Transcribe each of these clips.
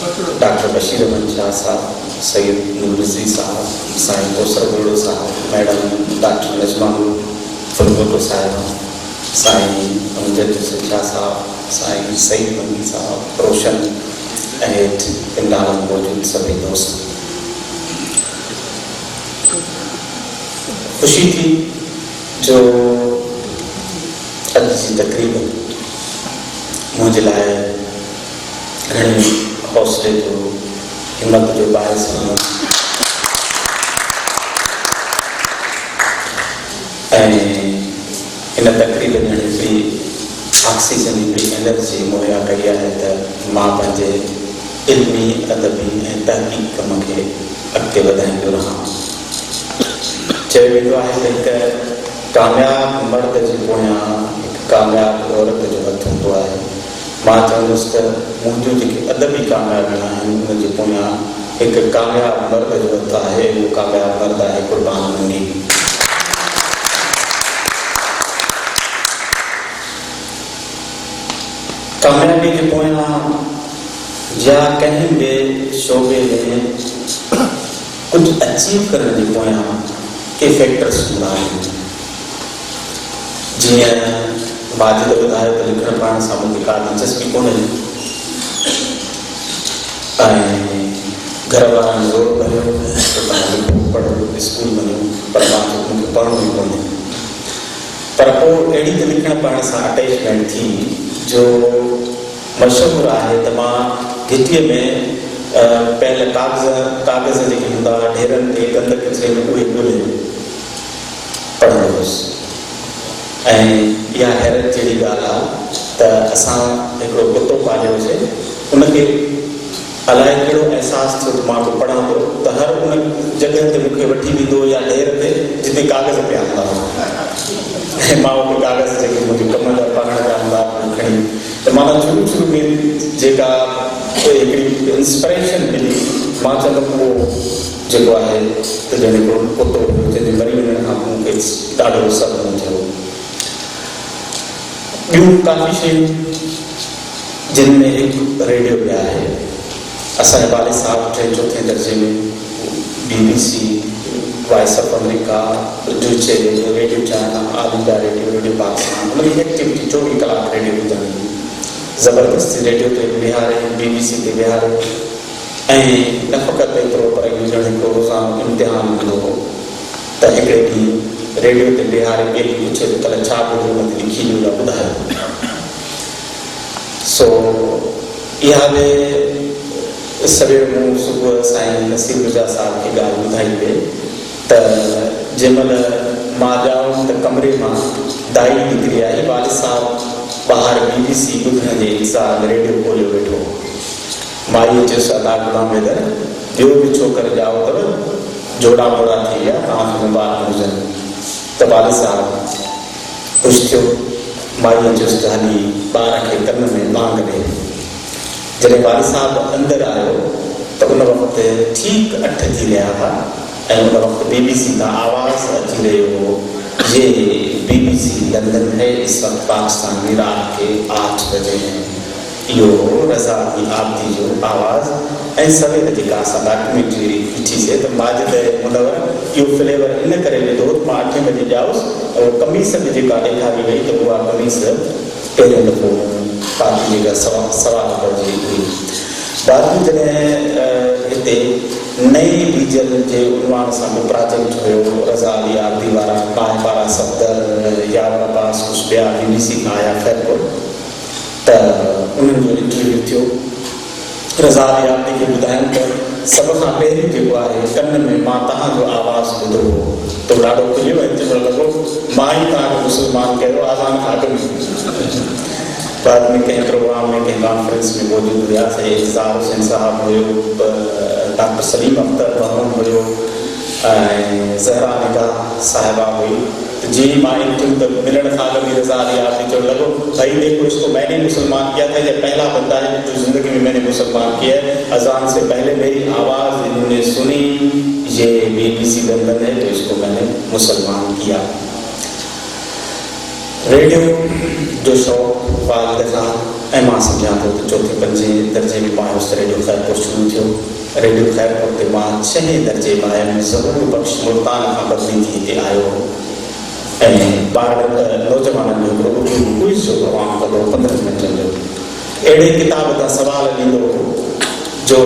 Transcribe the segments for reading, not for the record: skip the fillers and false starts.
Doctor Bashir Ahmad Shah साहब, सैयद नूर रज़ी साहब, साईं कोसर गोड़ो साहब, madam doctor Najma फुलगोटो साहब, साईं अमजद हुसैन शाह साहब, साईं सईद मंगी साहब, रोशन अहद पिंडाल में मौजूद सभी दोस्त। खुशी थी जो अॼु जी तक़रीब मुझे लाए घणे हौसले जो हिम्मत जो बायस बनो इन तक़रीब में हिकिड़ी ऑक्सीजन हिकिड़ी एनर्जी मुहैया कई है तो मां पंहिंजे इल्मी अदबी ऐं तहक़ीक़ कम खे अॻिते वधाईंदो रहां। चयो वेंदो आहे त हिकु कामयाब मर्द जे पोयां हिकु कामयाब औरत जो हथ हूंदो आहे। मां चवंदुसि त मुंहिंजूं जेके अदबी कामयाबियूं आहिनि उन जे पोयां हिकु कामयाब मर्द जो हथ आहे। उहो कामयाब मर्द आहे क़ुर्बान मुनी। कामयाबी के पोयां या कहीं भी शोबे में कुछ अचीव करने के पोयां के फैक्टर्स हूंदा आहिनि। जीअं माजिद ॿुधायो त लिखण पढ़ण सां मूंखे का दिलचस्पी कोन्हे ऐं घर वारनि ज़ोर कयो त तव्हां पढ़ो स्कूल वञो, पर मूंखे पढ़णो ई कोन्हे। पर पोइ अहिड़ी त लिखण पढ़ण सां अटैचमेंट थी जो मशहूरु आहे त मां घिटीअ में पहले कागज़ जेके हूंदा हुआ ढेरनि ते गंद किचिरे में उहे ॻोल्हे पढ़ंदो हुउसि। ऐं इहा हैरत जहिड़ी ॻाल्हि आहे त असां हिकिड़ो कुतो पालियोसीं, उनखे अलाए कहिड़ो अहसासु थियो त मां बि पढ़ां थो त हर उन जॻह ते मूंखे वठी वेंदो या ढेर ते जिते कागज़ पिया हूंदा हुआ ऐं मां उहे कागज़ जेके मुंहिंजे कम जा पढ़ण जा हूंदा खणी त माना शुरू में जेका हिकिड़ी इंस्पिरेशन मिली, मां चवंदुमि उहो जेको आहे त ॼण हिकिड़ो कुतो जंहिंजे मरी वञण खां पोइ मूंखे ॾाढो सदमो थियो। ॿियूं काफ़ी शयूं जिन में हिकु रेडियो बि आहे। असांजे वालिद साहब 3-4 दर्जे में BBC, voice of America, Deutsche radio China, All India Radio Pakistan, उनजी एक्टिविटी 24 कलाक रेडियो ॿुधण जी ज़बरदस्ती रेडियो ते विहारे, BBC ते विहारे। ऐं न फ़क़ति एतिरो पर ॼण हिकिड़ो रोज़ानो इम्तिहान हूंदो हो त हिकिड़े ॾींहुं रेडियो ते विहारे ॿिए ॾींहुं पुछे त कल्ह छा ॿुधो हुन ते लिखी ॾियो ॿुधायो। सो इहा बि सवेर मूं सुबुह साईं नसीर मिर्ज़ा साहब खे ॻाल्हि ॿुधाई हुई त जंहिंमहिल मां ॼाऊं त कमरे मां दाई निकिरी आई, वालिद साहब ॿाहिरि BBC ॿुधण जे इंतज़ार रेडियो खोलियो वेठो। माईअ चयोसि अदा गुलाम हैदर ॿियो बि छो करे ॼाओ अथव, जोड़ा बोड़ा थी विया, तव्हांखे मुबारक हुजनि। त वालिद साहब ख़ुशि थियो। माईअ चयोसि त हली ॿार खे कन में बांग ॾे। जॾहिं वालिद साहब अंदरि आयो त उन वक़्तु ठीकु 8 थी रहिया हुआ ऐं उन वक़्तु BBC तां आवाज़ अची रहियो हो, ये BBC लंदन है, इस वक्त पाकिस्तान में रात के 8 बजे हैं। इहो रज़ा जी आबदी जो आवाज़ ऐं सवेर जेका असां डॉक्यूमेंट्री ॾिठीसीं त माजिद मुनवर इहो फ्लेवर इन करे विधो त मां 8 बजे ॼाउसि और कमीस बि जेका ॾेखारी वई त उहा कमीस पहिरियों दफ़ो पाती जेका सवा जी हुई। बाद में जॾहिं हिते नई डीजल जे उनवान सां को प्रोजेक्ट हुयो रज़ा अली आबदी वारा पारा सफ़दर यावर अब्बास कुझु ॿिया BBC खां आया ख़ैरपुर त उन्हनि जो इंटरव्यू थियो। रज़ा अली आबदी खे ॿुधाइनि त सभ खां पहिरीं जेको आहे कन में मां तव्हांजो आवाज़ ॿुधो हो त ॾाढो खुलियो ऐं चवणु लॻो मां ई तव्हांखे मुस्लमान कयो आज़ान खां अॻु। बाद में कंहिं प्रोग्राम में कंहिं कॉन्फ्रेंस में मौजूदु हुयासीं। इज़हार हुसैन साहब हुयो, डॉक्टर सलीम अख्तर महमूद हुयो ऐं ज़हरा निगाह साहिबा हुई। तो जी मां इंटरव्यू तक मिलने खां अॻु रज़ा अली आबदी जो लॻो भाई देखो इसको मैंने मुसलमान किया था, ये पहला बंदा है जो ज़िंदगी में मैंने मुसलमान किया है। अजान से पहले मेरी आवाज़ इन्होंने सुनी, ये BBC लंदन है तो इसको मैंने मुसलमान किया। रेडियो जो शौक़ वालिद खां ऐं मां सम्झां थो त चौथे पंजे दर्जे में मां रेडियो ख़ैरपुर शुरू थियो। रेडियो ख़ैरपुर ते मां 6हें दर्जे में आयुमि। ज़रूर बख़्श मुल्तान खां बदिली थी हिते आयो ऐं ॿार नौजवाननि जो हिकिड़ो क्विज़ जो प्रोग्राम कंदो 15 मिंटनि जो। अहिड़े किताब तां सुवाल ॾींदो जो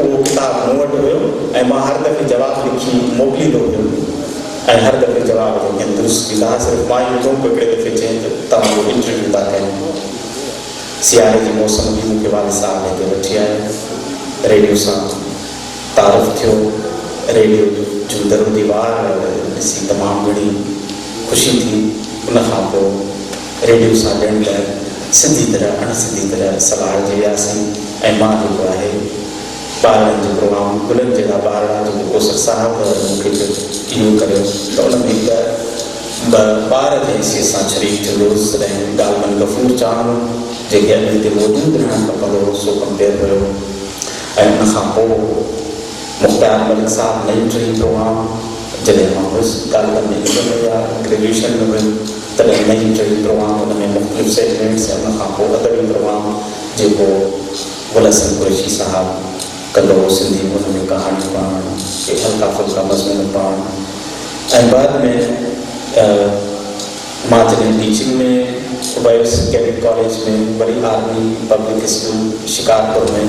उहो किताब मूं वटि हुयो ऐं मां हर दफ़े जवाबु लिखी मोकिलींदो हुयुमि ऐं हर दफ़े जवाबु ॾींदुमि दुरुस्त ॾींदा। सिर्फ़ु मां इहो कोन हिकिड़े दफ़े चई त तव्हां इंटरव्यू था कयो। सियारे जी मौसम बि मूंखे वाले साहब हिते वठी आयो। रेडियो सां तारुफ़ थियो। रेडियो जूं दर दीवार ॾिसी तमामु घणी ख़ुशी थी। उनखां पोइ रेडियो सां ॼण त सिंधी तरह अणसिंधी तरह सवार जी वियासीं ऐं मां जेको आहे ॿारनि जो प्रोग्राम गुलनि जे लाइ ॿार जेको कोसर साहब मूंखे इहो करियो त उन में ॿ ॿार जे हिसे सां शरीक थियो दोस्त तॾहिं ॻाल्हि गफ़ूर चांद जेके अॼु हिते मौजूदु रहणु खपंदो हो सो कंपेयर हुयो। ऐं उनखां पोइ मुख़्तार मलिक साहब नई टी प्रोग्राम जॾहिं मां हुयुसि ॻाल्हि में या ग्रेजुएशन में हुयुमि तॾहिं नई टी प्रोग्राम हुन में मुख़्तलिफ़ सेगमेंट्स ऐं उनखां पोइ अदबी प्रोग्राम जेको गुल हसन कुरैशी साहब कंदो हो सिंधी हुन में कहाणी पढ़णु हल्का फुल्का मज़मून पढ़णु। ऐं बाद में मां जॾहिं टीचिंग में वयुसि कैडेट कॉलेज में वरी आर्मी पब्लिक स्कूल शिकारपुर में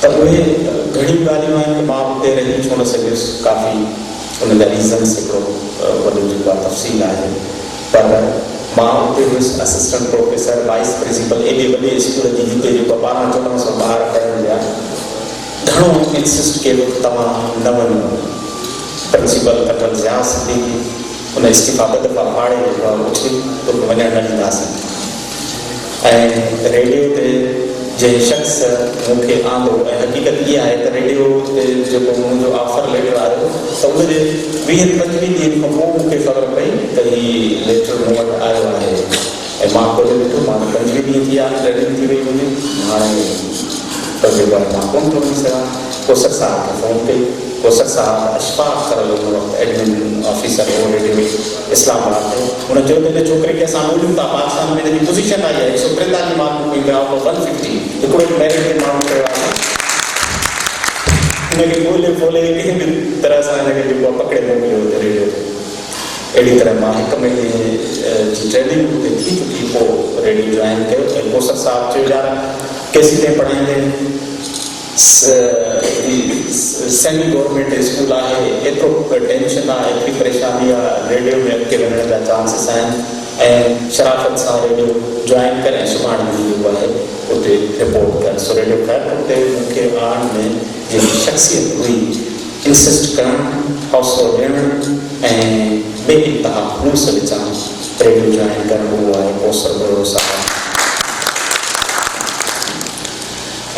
त उहे घणियूं ॻाल्हियूं आहिनि कि मां उते रही छो न सघियुसि। काफ़ी उन जा रीज़न्स हिकिड़ो वॾो जेको आहे तफ़सील आहे पर मां उते हुयुसि असिस्टेंट प्रोफेसर वाइस प्रिंसिपल एॾे वॾे स्कूल जी जिते जेको 1200-1400 ॿार पढ़ण विया। घणो इंसिस्ट कयो त तव्हां न वञो। प्रिंसिपल कटल ज़िया सिद्दीकी उन इस्तीफ़ा 2 दफ़ा फाड़े उथी तोखे वञणु न ॾींदासीं। ऐं रेडियो ते जंहिं शख़्स मूंखे आंदो ऐं हक़ीक़त इहा आहे त रेडियो ते जेको मुंहिंजो ऑफर लेटर आयो त उनजे 20-25 ॾींहंनि खां पोइ मूंखे ख़बर पई त हीउ लेटर मूं वटि आयो आहे। ऐं मां खोले ॾिठो मां 25 ॾींहं थी विया रेडी थी वई हूंदी हाणे त जेको आहे मां कोन थो वञी सघां। कोसर साहब खे फ़ोन कई। कोसर साहब अशफाक करल हुन वक़्तु एडमिन ऑफिसर हो रेडियो इस्लामाबाद में। हुन चयो त हिन छोकिरे खे असां ॻोल्हियूं था पाकिस्तान में हिनजी पोज़ीशन आई आहे 143 मार्कूं ईंदा 150 हिकिड़ो मैरिट माण्हू कयो आहे हिनखे ॻोल्हे फ़ोले कंहिं बि तरह सां हिनखे जेको आहे पकिड़े मोकिलियो हुते रेडियो ते। अहिड़ी तरह मां 1 महीने जी ट्रेनिंग हुते थी चुकी पोइ रेडियो जॉइन कयो। ऐं कोसर साहब चयो यार केसीं पढ़ाईंदे सेमी गवर्नमेंट स्कूल आहे एतिरो टेंशन आहे एतिरी परेशानी आहे रेडियो में अॻिते वञण जा चांसिस आहिनि ऐं शराफ़त सां रेडियो जॉइन करे ऐं सुभाणे जेको आहे उते रिपोर्ट कर। सो रेडियो ख़ैरपुर ते मूंखे आणण में जेकी शख़्सियत हुई इंसिस्ट करणु हौसलो ॾियणु ऐं बेइंतहा ख़ुलूस विचां रेडियो जॉइन करणु उहो आहे कोसर गुरो साहब।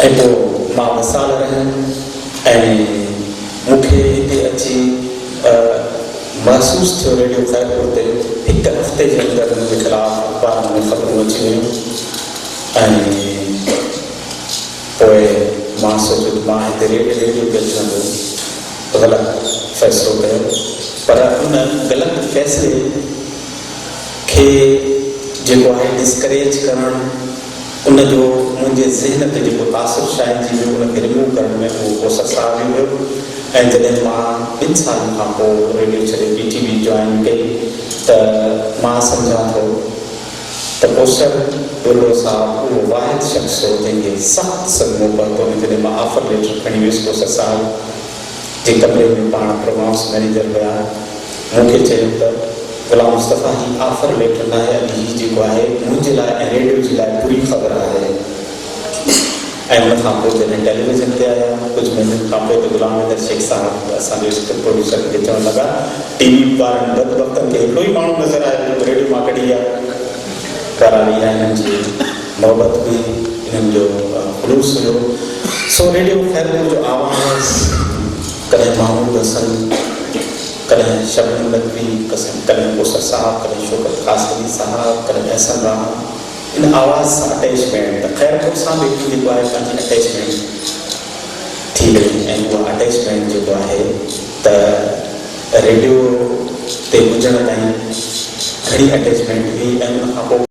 ऐं पोइ मां 2 साल रहियुमि ऐं मूंखे हिते अची महसूसु थियो रेडियो ख़ैरपुर ते 1 हफ़्ते जे अंदरि मुंहिंजे ख़िलाफ़ु अख़बारनि में ख़बरूं अची वियूं ऐं पोइ मां सोचियो त मां हिते रेडियो ते अचणो ग़लति फ़ैसिलो कयो। पर उन ग़लति फ़ैसिले खे जेको आहे डिस्करेज करणु उनजो मुंहिंजे ज़हन ते जेको तासुर छाइजी वियो उनखे रिमूव करण में उहो कोसर साहब ई हुयो। ऐं जॾहिं मां 2 सालनि खां पोइ रेडियो छॾे PTV जॉइन कई त मां सम्झां थो त कोसर गुरो साहब उहो वाहिद शख़्स हो जंहिंखे सख़्तु सदमो पहुतो। जॾहिं मां ऑफर लेटर खणी वियुसि कोसर साहब जे कमरे में पाण प्रोग्राम्स मैनेजर हुया मूंखे चयो त गुलाम मुस्तफ़ा ही ऑफर लेटर न आहे अॼु ही जेको आहे मुंहिंजे लाइ ऐं रेडियो जे लाइ पूरी ख़बर आहे। ऐं उनखां पोइ जॾहिं टेलीविज़न ते आया कुझु महीननि खां पोइ त गुलाम अहमद शेख साहब असांजे स्क्रिप्ट प्रोड्यूसर खे चवणु लॻा TV वारनि बदबख़्तनि खे हिकिड़ो ई माण्हू नज़र आयो रेडियो मां कढी आहे करारी आहे हिननि जी मोहबत हुई हिननि जो ख़ुलूस हुयो। सो रेडियो ख़ैरपुर जो आवाज़ कॾहिं महमूद हसन कॾहिं शबनम नकवी कॾहिं कोसर साहब कॾहिं शौकत कासमी साहब कॾहिं अहसन राम इन आवाज़ सां अटैचमेंट त ख़ैरपुर सां बि जेको आहे पंहिंजी अटैचमेंट थी वई ऐं उहा अटैचमेंट जेको आहे त रेडियो ते हुजण ताईं घणी अटैचमेंट हुई। ऐं उनखां पोइ